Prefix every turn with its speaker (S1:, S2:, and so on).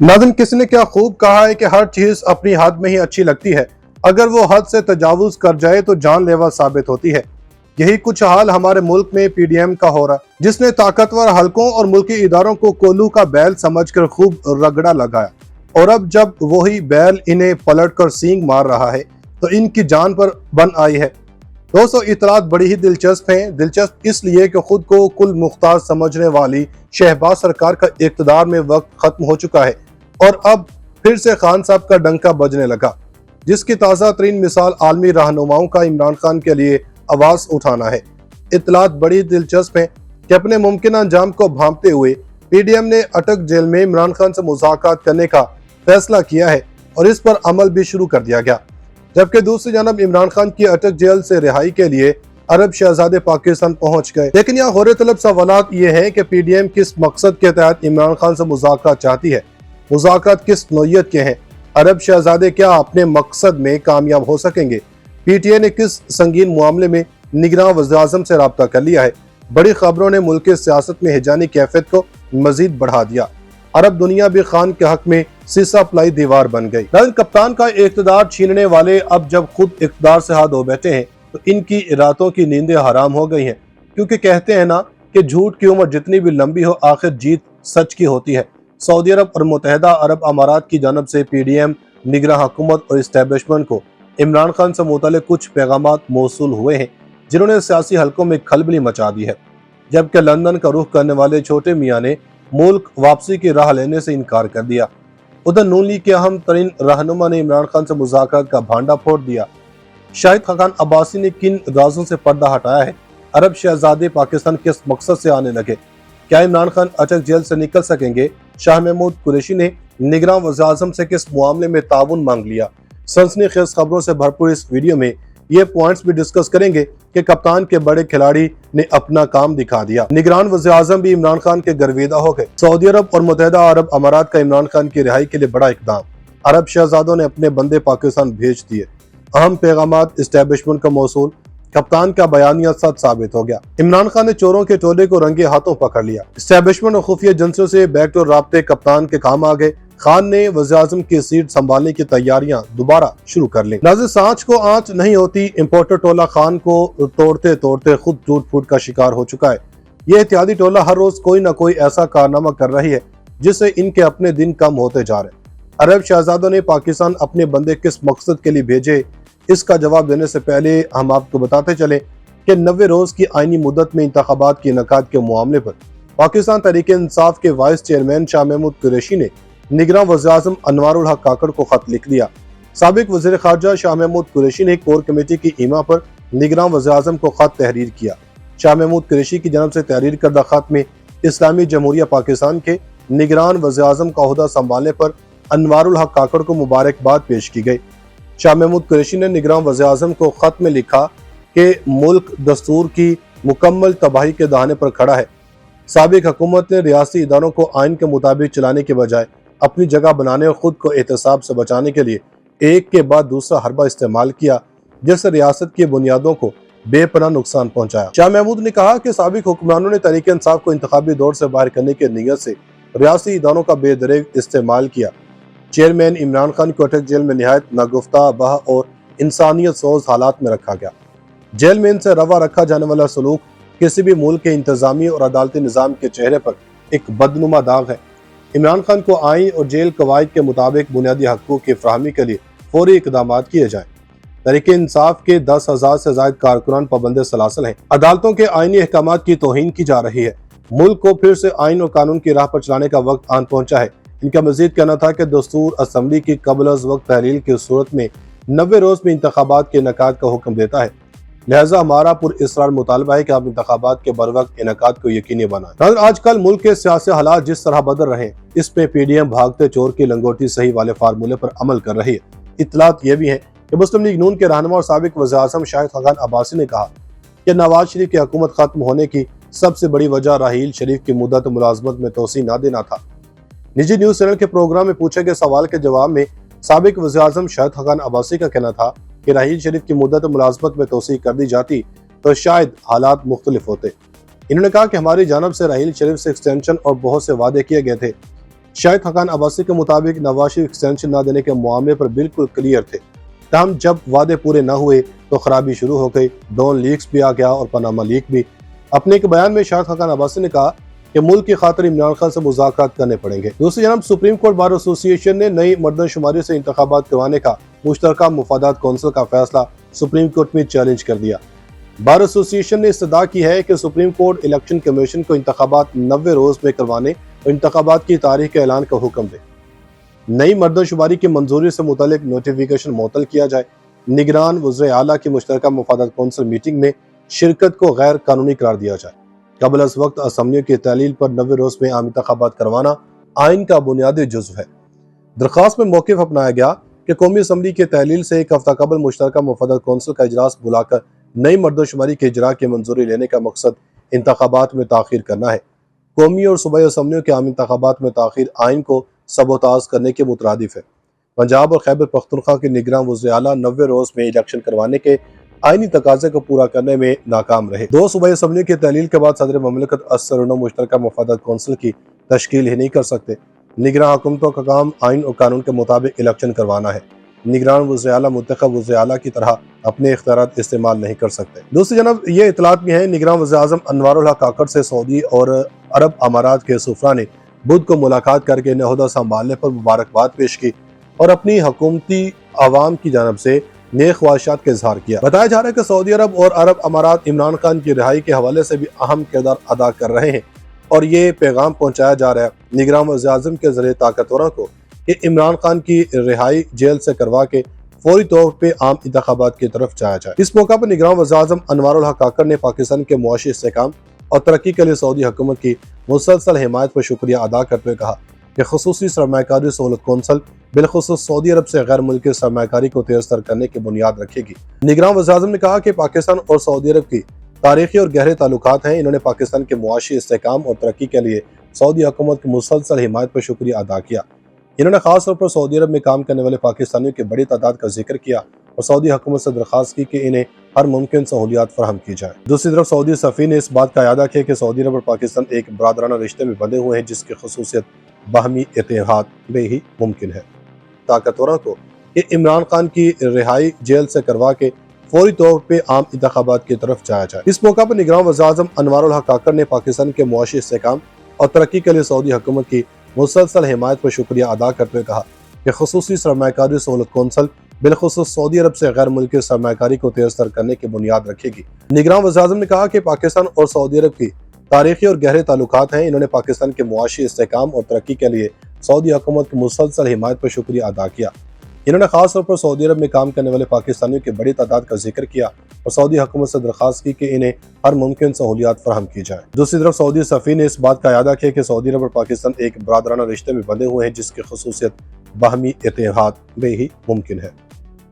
S1: नाज़रीन, किसी ने क्या खूब कहा है कि हर चीज अपनी हद में ही अच्छी लगती है, अगर वो हद से तजावुज कर जाए तो जानलेवा साबित होती है। यही कुछ हाल हमारे मुल्क में पीडीएम का हो रहा, जिसने ताकतवर हलकों और मुल्की इदारों को कोल्हू का बैल समझकर खूब रगड़ा लगाया, और अब जब वही बैल इन्हें पलटकर सींग मार रहा है तो इनकी जान पर बन आई है। दोस्तों, इतलात बड़ी ही दिलचस्प हैं। दिलचस्प इसलिए कि खुद को कुल मुख्तार समझने वाली शहबाज सरकार का इक़्तिदार में वक्त खत्म हो चुका है और अब फिर से खान साहब का डंका बजने लगा, जिसकी ताज़ा तरीन मिसाल आलमी रहनुमाओं का इमरान खान के लिए आवाज़ उठाना है। इतलात बड़ी दिलचस्प है कि अपने मुमकिन अंजाम को भांपते हुए पीडीएम ने अटक जेल में इमरान खान से मुज़ाकरात करने का फैसला किया है और इस पर अमल भी शुरू कर दिया गया, जबकि दूसरी जानब इमरान खान की अटक जेल से रिहाई के लिए अरब शहजादे पाकिस्तान पहुंच गए। लेकिन यहाँ गौर तलब सवालात ये है कि पीडीएम किस मकसद के तहत इमरान खान से मुज़ाकरात चाहती है, मुज़ाकरात किस नौइयत के हैं, अरब शहजादे क्या अपने मकसद में कामयाब हो सकेंगे, पीटीआई ने किस संगीन मामले में निगरान वज़ीर-ए-आज़म से रब्ता कर लिया है। बड़ी खबरों ने मुल्क की सियासत में हिजानी कैफियत को मजीद बढ़ा दिया। अरब दुनिया भी खान के हक में सीसा पलाई दीवार बन गई। कप्तान का इक़्तिदार छीनने वाले अब जब खुद इक़्तिदार से हाथ धो बैठे हैं तो इनकी रातों की नींदें हराम हो गई हैं, क्योंकि कहते हैं ना कि झूठ की उम्र जितनी भी लंबी हो आखिर जीत सच की होती है। सऊदी अरब और मुत्तहिदा अरब अमारात की जानब से पीडीएम, निगरान हुकूमत और इस्टेब्लिशमेंट को इमरान खान से मुताल्लिक़ कुछ पैगामात मौसूल हुए हैं जिन्होंने सियासी हलकों में खलबली मचा दी है, जबकि लंदन का रुख करने वाले छोटे मियाँ ने मुल्क वापसी की राह लेने से इनकार कर दिया। उधर नून लीग के अहम तरीन रहनुमा ने इमरान खान से मुज़ाकरात का भांडा फोड़ दिया। शाहिद खाकान अब्बासी ने किन राजों से पर्दा हटाया है, अरब शहजादे पाकिस्तान किस मकसद से आने लगे, क्या इमरान खान अटक जेल से निकल सकेंगे, शाह महमूद कुरैशी ने निगरान वज़ीर-ए-आज़म से किस मामले में ताउन मांग लिया। सनसनीखेज खबरों से भरपूर इस वीडियो में ये पॉइंट्स भी डिस्कस करेंगे कि कप्तान के बड़े खिलाड़ी ने अपना काम दिखा दिया। निगरान वज़ीर-ए-आज़म भी इमरान खान के गर्विदा हो गए। सऊदी अरब और मुत्तहिदा अरब अमारात का इमरान खान की रिहाई के लिए बड़ा इक़दाम, अरब शहजादों ने अपने बंदे पाकिस्तान भेज दिए। अहम पैगामात इस्टेब्लिशमेंट का मौसूल, कप्तान का बयानिया सच साबित हो गया। इमरान खान ने चोरों के टोले को रंगे हाथों पकड़ लिया। इस्टेब्लिशमेंट और खुफिया एजेंसियों से बैकडोर राब्ते कप्तान के काम आ गए। खान ने वज़ीर-ए-आज़म की सीट संभालने की तैयारियां दोबारा शुरू कर ली। नाज़रीन, सांच को आंच नहीं होती, इंपोर्टर टोला खान को तोड़ते तोड़ते खुद टूट फूट का शिकार हो चुका है। ये एहतियाती टोला हर रोज कोई न कोई ऐसा कारनामा कर रही है जिससे इनके अपने दिन कम होते जा रहे। अरब शहजादों ने पाकिस्तान अपने बंदे किस मकसद के लिए भेजे, इसका जवाब देने से पहले हम आपको बताते चले कि 90 रोज की आईनी मुद्दत में इंतखाबात के इनेकाद के मामले पर पाकिस्तान तहरीक इंसाफ के वाइस चेयरमैन शाह महमूद कुरैशी ने निगरान वज़ीर-ए-आज़म अनवारुल हक काकड़ को खत लिख दिया। साबिक वज़ीर ख़ारजा शाह महमूद कुरैशी ने कोर कमेटी की ईमा पर निगरान वज़ीर-ए-आज़म को खत तहरीर किया। शाह महमूद कुरैशी की जानब से तहरीर करदा खत में इस्लामी जमहूरिया पाकिस्तान के निगरान वज़ीर-ए-आज़म का ओहदा संभालने पर अनवारुल हक काकड़ को मुबारकबाद पेश की गई। शाह महमूद कुरैशी ने निगरान वज़ीर-ए-आज़म को खत में लिखा कि मुल्क दस्तूर की मुकम्मल तबाही के दाहने पर खड़ा है। साबिक हुकूमत ने रियासी इदारों को आइन के मुताबिक चलाने के बजाय अपनी जगह बनाने और खुद को एहतसाब से बचाने के लिए एक के बाद दूसरा हरबा इस्तेमाल किया, जिससे रियासत की बुनियादों को बेपनाह नुकसान पहुंचाया। शाह महमूद ने कहा कि साबिक हुक्मरानों ने तहरीक इंसाफ को इंतखाबी दौर से बाहर करने की नीयत से रियासी इदारों का बेदरेग इस्तेमाल किया। चेयरमैन इमरान खान को अटक जेल में निहायत नागुफ्ता बह और इंसानियत सोज हालात में रखा गया। जेल में इनसे रवा रखा जाने वाला सलूक किसी भी मुल्क के इंतजामी और अदालती निज़ाम के चेहरे पर एक बदनुमा दाग है। इमरान खान को आइन और जेल कवायद के मुताबिक बुनियादी हकूक़ की फराहमी के लिए फौरी इक़दामात किए जाएं। तहरीक इंसाफ के 10,000 से ज़ायद कारकुनान पाबंद सलासल हैं। अदालतों के आइनी अहकामात की तौहीन की जा रही है। मुल्क को फिर से आइन और कानून की राह पर चलाने का वक्त आन पहुंचा है। इनका मजीद कहना था कि दस्तूर असम्बली की कबल अज़ वक्त तहरील की सूरत में 90 रोज में इंतखाबात के इनेकाद का हुक्म देता है। लिहाजा हमारा पुरइसरार मुतालबा है कि आप इंतखाबात के बरवक्त इनेकाद को यकीनी बनाएं। आजकल मुल्क के सियासी हालात जिस तरह बदल रहे हैं, इस पे पीडीएम भागते चोर की लंगोटी सही वाले फार्मूले पर अमल कर रही है। इत्तलात ये भी है कि मुस्लिम लीग नून के रहनुमा और साबिक वज़ीर-ए-आज़म शाहिद खाकान अब्बासी ने कहा कि नवाज शरीफ की हुकूमत खत्म होने की सबसे बड़ी वजह राहील शरीफ की मुद्दत मुलाजमत में तोसी न देना था। निजी न्यूज चैनल के प्रोग्राम में पूछे गए सवाल के जवाब में साबिक वज़ीर-ए-आज़म शाहिद खाकान अब्बासी का कहना था कि राहील शरीफ की मुद्दत मुलाजमत में तोसी कर दी जाती तो शायद हालात मुख्तलिफ होते। इन्होंने कहा कि हमारी जानब से राहील शरीफ से एक्सटेंशन और बहुत से वादे किए गए थे, شاہد خاقان عباسی کے مطابق نواز شریف ایکسٹینشن نہ دینے کے معاملے پر بالکل کلیئر تھے، تاہم جب وعدے پورے نہ ہوئے تو خرابی شروع ہو گئی۔ ڈون لیکس بھی آ گیا اور پاناما لیک بھی۔ اپنے ایک بیان میں شاہد خاقان عباسی نے کہا کہ ملک کی خاطر عمران خان سے مذاکرات کرنے پڑیں گے۔ دوسری جانب سپریم کورٹ بار ایسوسی ایشن نے نئی مردم شماری سے انتخابات کروانے کا مشترکہ مفادات کونسل کا فیصلہ سپریم کورٹ میں چیلنج کر دیا۔ بار ایسوسی ایشن نے استدعا کی ہے کہ سپریم کورٹ الیکشن کمیشن کو انتخابات 90 روز میں کروانے اور انتخابات کی تاریخ کے اعلان کا حکم دے۔ نئی مردم شماری کی منظوری سے متعلق نوٹیفیکیشن معطل کیا جائے۔ نگران وزیر اعلیٰ کی مشترکہ مفادات کونسل میٹنگ میں شرکت کو غیر قانونی قرار دیا جائے۔ قبل از وقت اسمبلیوں کی تحلیل پر 90 روز میں عام انتخابات کروانا آئین کا بنیادی جزو ہے۔ درخواست میں موقف اپنایا گیا کہ قومی اسمبلی کی تحلیل سے ایک ہفتہ قبل مشترکہ مفادات کونسل کا اجلاس بلا کر نئی مردم شماری کے اجراء کی منظوری لینے کا مقصد انتخابات میں تاخیر کرنا ہے۔ قومی اور صوبائی اسمبلیوں کے عام انتخابات میں تاخیر آئین کو سبوتاژ کرنے کے مترادف ہے۔ پنجاب اور خیبر پختونخوا کے نگراں وزیر اعلیٰ 90 روز میں الیکشن کروانے کے آئینی تقاضے کو پورا کرنے میں ناکام رہے۔ 2 صوبائی اسمبلیوں کی تحلیل کے بعد صدر مملکت اثر مشترکہ مفادات کونسل کی تشکیل ہی نہیں کر سکتے۔ نگراں حکومتوں کا کام آئین اور قانون کے مطابق الیکشن کروانا ہے۔ نگران وزیر اعلیٰ منتخب وزیر اعلیٰ کی طرح اپنے اختیارات استعمال نہیں کر سکتے۔ دوسری جانب یہ اطلاعات بھی ہیں، نگراں وزیر اعظم انوار الحق کاکڑ سے سعودی اور عرب امارات کے سفراء نے بدھ کو ملاقات کر کے عہدہ سنبھالنے پر مبارکباد پیش کی اور اپنی حکومتی عوام کی جانب سے نیک خواہشات کا اظہار کیا۔ بتایا جا رہا ہے کہ سعودی عرب اور عرب امارات عمران خان کی رہائی کے حوالے سے بھی اہم کردار ادا کر رہے ہیں اور یہ پیغام پہنچایا جا رہا ہے نگراں وزیر اعظم کے ذریعے طاقتوروں کو کہ عمران خان کی رہائی جیل سے کروا کے فوری طور پہ عام انتخابات کی طرف جایا جائے۔ اس موقع پر نگراں وزیر اعظم انوار الحق کاکڑ نے پاکستان کے معاشی استحکام اور ترقی کے لیے سعودی حکومت کی مسلسل حمایت پر شکریہ ادا کرتے ہوئے کہا کہ خصوصی سرمایہ کاری سہولت کونسل بالخصوص سعودی عرب سے غیر ملکی سرمایہ کاری کو تیز تر کرنے کی بنیاد رکھے گی۔ نگراں وزیر اعظم نے کہا کہ پاکستان اور سعودی عرب کی تاریخی اور گہرے تعلقات ہیں۔ انہوں نے پاکستان کے معاشی استحکام اور ترقی کے لیے سعودی حکومت کی مسلسل حمایت پر شکریہ ادا کیا۔ انہوں نے خاص طور پر سعودی عرب میں کام کرنے والے پاکستانیوں کی بڑی تعداد کا ذکر کیا اور سعودی حکومت سے درخواست کی کہ انہیں ہر ممکن سہولیات فراہم کی جائے۔ دوسری طرف سعودی سفیر نے اس بات کا اعادہ کیا کہ سعودی عرب اور پاکستان ایک برادرانہ رشتے میں بندھے ہوئے ہیں جس کی خصوصیت باہمی اتحاد میں ہی ممکن ہے۔ طاقتوروں کو کہ عمران خان کی رہائی جیل سے کروا کے فوری طور پہ عام انتخابات کی طرف جایا جائے۔ اس موقع پر نگراں وزیر اعظم انوار الحق کاکڑ نے پاکستان کے معاشی استحکام اور ترقی کے لیے سعودی حکومت کی مسلسل حمایت پر شکریہ ادا کرتے ہوئے کہا کہ خصوصی سرمایہ کاری سہولت کونسل بالخصوص سعودی عرب سے غیر ملکی سرمایہ کاری کو تیز تر کرنے کی بنیاد رکھے گی۔ نگراں وزیر اعظم نے کہا کہ پاکستان اور سعودی عرب کی تاریخی اور گہرے تعلقات ہیں۔ انہوں نے پاکستان کے معاشی استحکام اور ترقی کے لیے سعودی حکومت کی مسلسل حمایت پر شکریہ ادا کیا۔ انہوں نے خاص طور پر سعودی عرب میں کام کرنے والے پاکستانیوں کی بڑی تعداد کا ذکر کیا اور سعودی حکومت سے درخواست کی کہ انہیں ہر ممکن سہولیات فراہم کی جائے۔ دوسری طرف سعودی سفیر نے اس بات کا اعادہ کیا کہ سعودی عرب اور پاکستان ایک برادرانہ رشتے میں بندھے ہوئے ہیں جس کی خصوصیت باہمی اتحاد میں ہی ممکن ہے۔